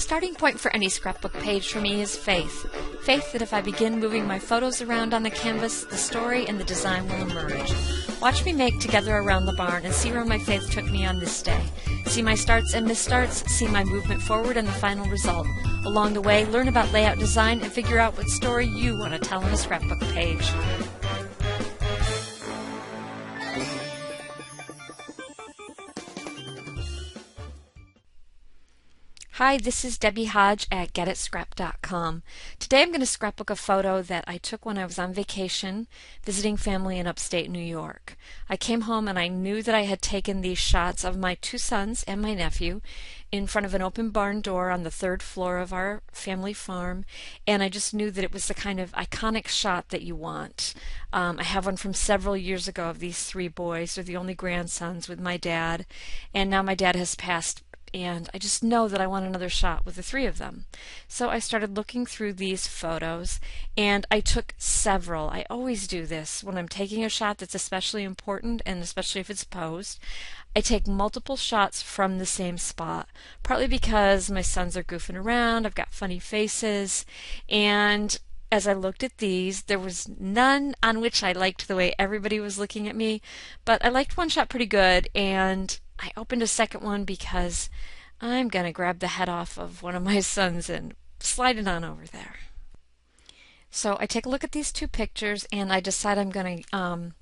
The starting point for any scrapbook page for me is faith. Faith that if I begin moving my photos around on the canvas, the story and the design will emerge. Watch me make Together Around the Barn and see where my faith took me on this day. See my starts and misstarts, see my movement forward and the final result. Along the way, learn about layout design and figure out what story you want to tell on a scrapbook page. Hi, this is Debbie Hodge at GetItScrap.com. Today I'm going to scrapbook a photo that I took when I was on vacation visiting family in upstate New York. I came home and I knew that I had taken these shots of my two sons and my nephew in front of an open barn door on the third floor of our family farm, and I just knew that it was the kind of iconic shot that you want. I have one from several years ago of these three boys. They're the only grandsons with my dad, and now my dad has passed, and I just know that I want another shot with the three of them. So I started looking through these photos, and I took several. I always do this when I'm taking a shot that's especially important, and especially if it's posed. I take multiple shots from the same spot, partly because my sons are goofing around, I've got funny faces, and as I looked at these, there was none on which I liked the way everybody was looking at me, but I liked one shot pretty good, and I opened a second one because I'm going to grab the head off of one of my sons and slide it on over there. So I take a look at these two pictures and I decide I'm going to,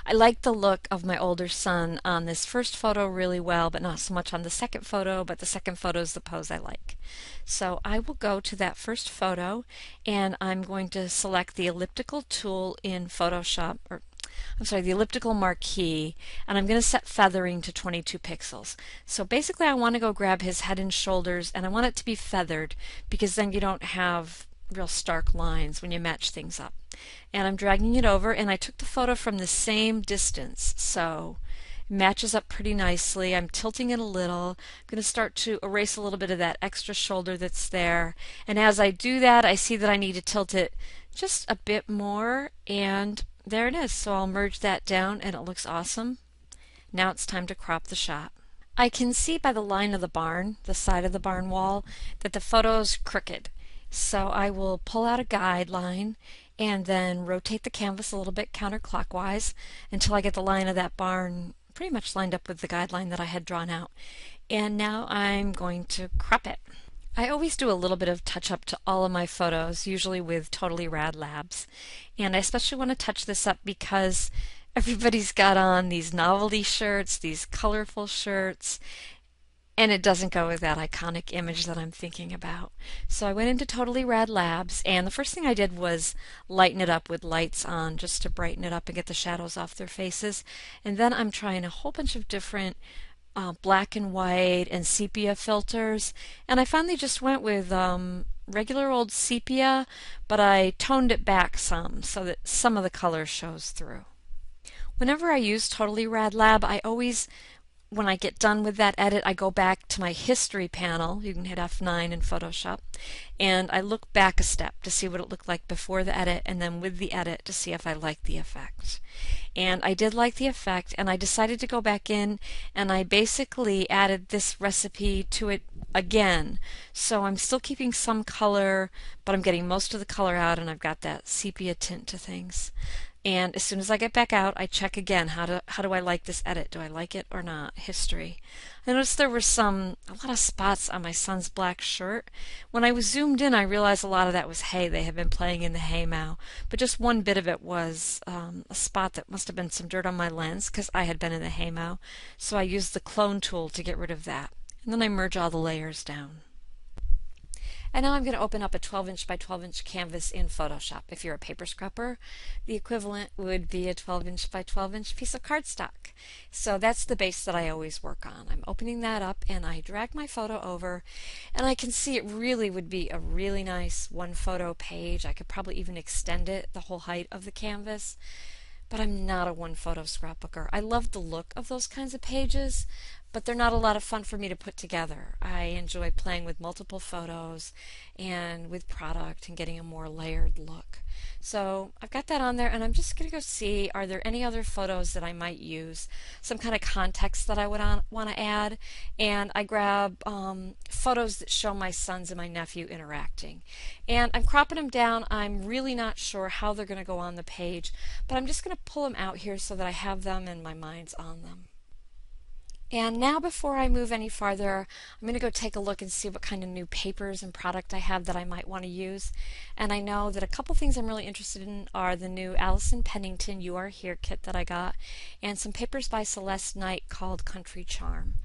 I like the look of my older son on this first photo really well, but not so much on the second photo, but the second photo is the pose I like. So I will go to that first photo and I'm going to select the elliptical tool in Photoshop, the elliptical marquee, and I'm going to set feathering to 22 pixels. So basically I want to go grab his head and shoulders, and I want it to be feathered because then you don't have real stark lines when you match things up. And I'm dragging it over, and I took the photo from the same distance, so it matches up pretty nicely. I'm tilting it a little. I'm going to start to erase a little bit of that extra shoulder that's there, and as I do that I see that I need to tilt it just a bit more, and there it is. So I'll merge that down and it looks awesome. Now it's time to crop the shot. I can see by the line of the barn, the side of the barn wall, that the photo's crooked. So I will pull out a guideline and then rotate the canvas a little bit counterclockwise until I get the line of that barn pretty much lined up with the guideline that I had drawn out. And now I'm going to crop it. I always do a little bit of touch-up to all of my photos, usually with Totally Rad Labs. And I especially want to touch this up because everybody's got on these novelty shirts, these colorful shirts, and it doesn't go with that iconic image that I'm thinking about. So I went into Totally Rad Labs, and the first thing I did was lighten it up with lights on just to brighten it up and get the shadows off their faces. And then I'm trying a whole bunch of different black and white and sepia filters, and I finally just went with regular old sepia, but I toned it back some so that some of the color shows through. Whenever I use Totally Rad Lab, I always, when I get done with that edit, I go back to my history panel. You can hit F9 in Photoshop, and I look back a step to see what it looked like before the edit, and then with the edit to see if I like the effect. And I did like the effect, and I decided to go back in and I basically added this recipe to it again. So I'm still keeping some color, but I'm getting most of the color out, and I've got that sepia tint to things. And as soon as I get back out, I check again, how do I like this edit? Do I like it or not? History. I noticed there were a lot of spots on my son's black shirt. When I was zoomed in, I realized a lot of that was hay. They had been playing in the haymow. But just one bit of it was a spot that must have been some dirt on my lens because I had been in the haymow. So I used the clone tool to get rid of that. And then I merge all the layers down. And now I'm going to open up a 12-inch by 12-inch canvas in Photoshop. If you're a paper scrapper, the equivalent would be a 12-inch by 12-inch piece of cardstock. So that's the base that I always work on. I'm opening that up and I drag my photo over, and I can see it really would be a really nice one photo page. I could probably even extend it the whole height of the canvas. But I'm not a one photo scrapbooker. I love the look of those kinds of pages, but they're not a lot of fun for me to put together. I enjoy playing with multiple photos and with product and getting a more layered look. So I've got that on there, and I'm just going to go see, are there any other photos that I might use, some kind of context that I would want to add, and I grab photos that show my sons and my nephew interacting. And I'm cropping them down. I'm really not sure how they're going to go on the page, but I'm just going to pull them out here so that I have them and my mind's on them. And now before I move any farther, I'm going to go take a look and see what kind of new papers and product I have that I might want to use. And I know that a couple things I'm really interested in are the new Allison Pennington You Are Here kit that I got, and some papers by Celeste Knight called Country Charm.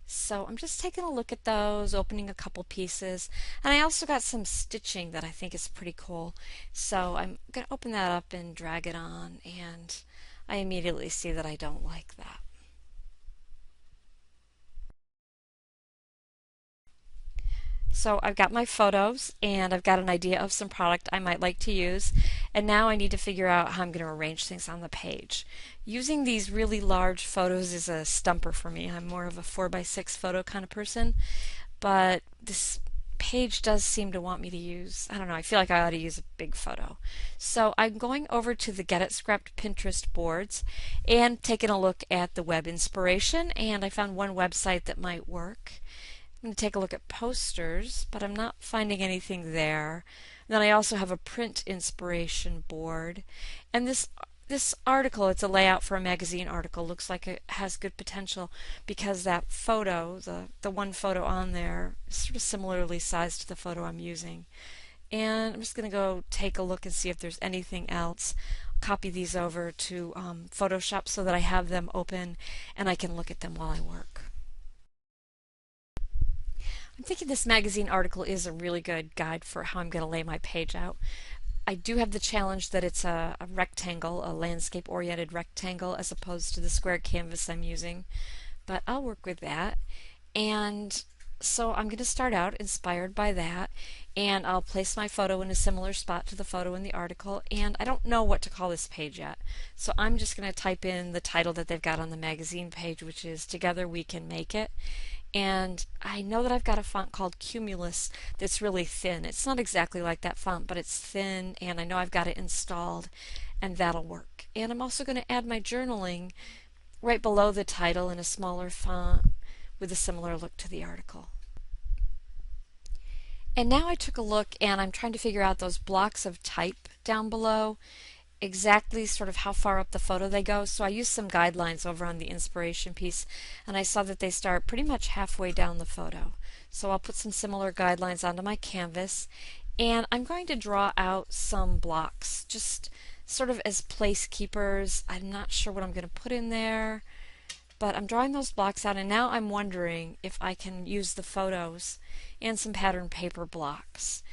So I'm just taking a look at those, opening a couple pieces, and I also got some stitching that I think is pretty cool. So I'm going to open that up and drag it on, and I immediately see that I don't like that. So I've got my photos and I've got an idea of some product I might like to use, and now I need to figure out how I'm going to arrange things on the page. Using these really large photos is a stumper for me. I'm more of a 4x6 photo kind of person, but this page does seem to want me to use, I don't know, I feel like I ought to use a big photo. So I'm going over to the Get It Scrapped Pinterest boards and taking a look at the web inspiration, and I found one website that might work. I'm going to take a look at posters, but I'm not finding anything there. And then I also have a print inspiration board. And this article, it's a layout for a magazine article, looks like it has good potential because that photo, the one photo on there, is sort of similarly sized to the photo I'm using. And I'm just going to go take a look and see if there's anything else. Copy these over to Photoshop so that I have them open and I can look at them while I work. I'm thinking this magazine article is a really good guide for how I'm going to lay my page out. I do have the challenge that it's a rectangle, a landscape-oriented rectangle, as opposed to the square canvas I'm using, but I'll work with that. And so I'm going to start out inspired by that, and I'll place my photo in a similar spot to the photo in the article, and I don't know what to call this page yet. So I'm just going to type in the title that they've got on the magazine page, which is Together We Can Make It. And I know that I've got a font called Cumulus that's really thin. It's not exactly like that font, but it's thin, and I know I've got it installed, and that'll work. And I'm also going to add my journaling right below the title in a smaller font with a similar look to the article. And now I took a look and I'm trying to figure out those blocks of type down below, exactly sort of how far up the photo they go. So I used some guidelines over on the inspiration piece, and I saw that they start pretty much halfway down the photo. So I'll put some similar guidelines onto my canvas, and I'm going to draw out some blocks just sort of as placekeepers. I'm not sure what I'm going to put in there, but I'm drawing those blocks out, and now I'm wondering if I can use the photos and some pattern paper blocks.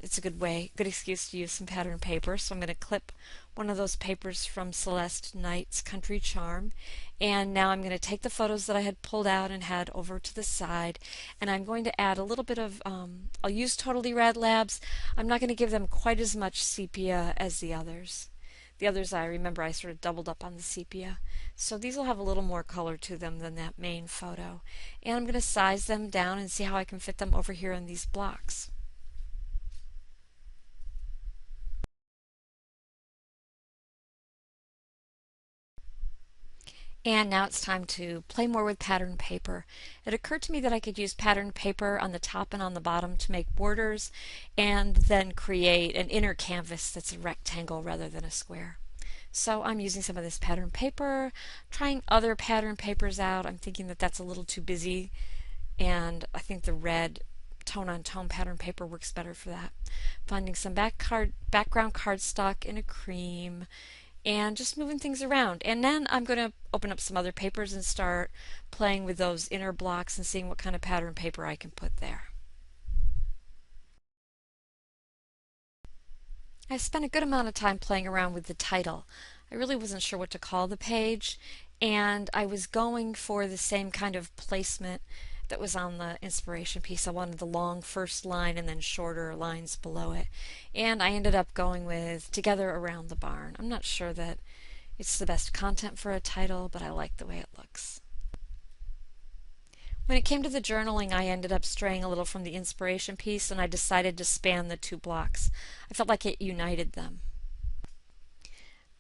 It's a good excuse to use some pattern paper, so I'm going to clip one of those papers from Celeste Knight's Country Charm, and now I'm going to take the photos that I had pulled out and head over to the side, and I'm going to add a little bit of, I'll use Totally Rad Labs. I'm not going to give them quite as much sepia as the others. The others, I remember I sort of doubled up on the sepia. So these will have a little more color to them than that main photo. And I'm going to size them down and see how I can fit them over here in these blocks. And now it's time to play more with pattern paper. It occurred to me that I could use pattern paper on the top and on the bottom to make borders, and then create an inner canvas that's a rectangle rather than a square. So I'm using some of this pattern paper, trying other pattern papers out. I'm thinking that that's a little too busy, and I think the red tone-on-tone pattern paper works better for that. Finding some background cardstock in a cream, and just moving things around. And then I'm going to open up some other papers and start playing with those inner blocks and seeing what kind of pattern paper I can put there. I spent a good amount of time playing around with the title. I really wasn't sure what to call the page, and I was going for the same kind of placement that was on the inspiration piece. I wanted the long first line and then shorter lines below it. And I ended up going with Together Around the Barn. I'm not sure that it's the best content for a title, but I like the way it looks. When it came to the journaling, I ended up straying a little from the inspiration piece, and I decided to span the two blocks. I felt like it united them.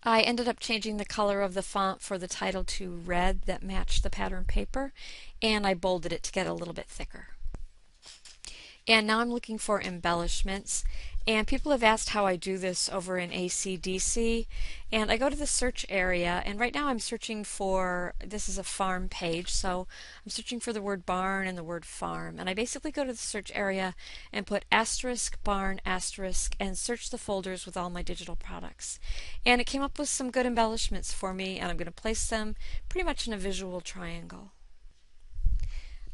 I ended up changing the color of the font for the title to red that matched the pattern paper, and I bolded it to get a little bit thicker. And now I'm looking for embellishments, and people have asked how I do this over in ACDC, and I go to the search area, and right now I'm searching for, this is a farm page, so I'm searching for the word barn and the word farm, and I basically go to the search area and put asterisk barn asterisk and search the folders with all my digital products, and it came up with some good embellishments for me, and I'm going to place them pretty much in a visual triangle.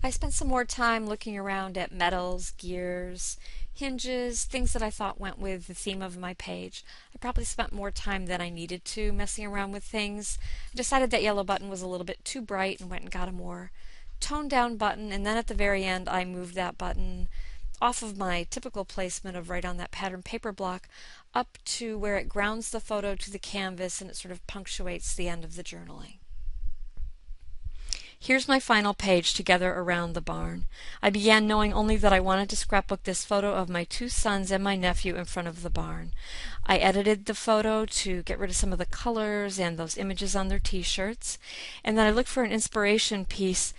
I spent some more time looking around at metals, gears, hinges, things that I thought went with the theme of my page. I probably spent more time than I needed to messing around with things. I decided that yellow button was a little bit too bright and went and got a more toned down button, and then at the very end I moved that button off of my typical placement of right on that pattern paper block up to where it grounds the photo to the canvas and it sort of punctuates the end of the journaling. Here's my final page together around the barn. I began knowing only that I wanted to scrapbook this photo of my two sons and my nephew in front of the barn. I edited the photo to get rid of some of the colors and those images on their t-shirts, and then I looked for an inspiration piece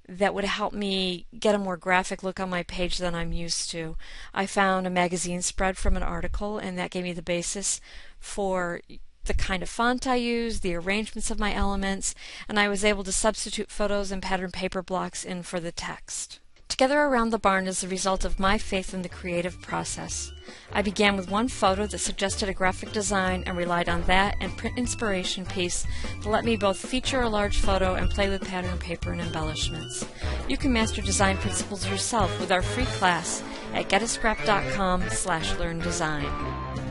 that would help me get a more graphic look on my page than I'm used to. I found a magazine spread from an article, and that gave me the basis for the kind of font I used, the arrangements of my elements, and I was able to substitute photos and pattern paper blocks in for the text. Together Around the Barn is the result of my faith in the creative process. I began with one photo that suggested a graphic design and relied on that and print inspiration piece to let me both feature a large photo and play with pattern paper and embellishments. You can master design principles yourself with our free class at getascrap.com/learndesign.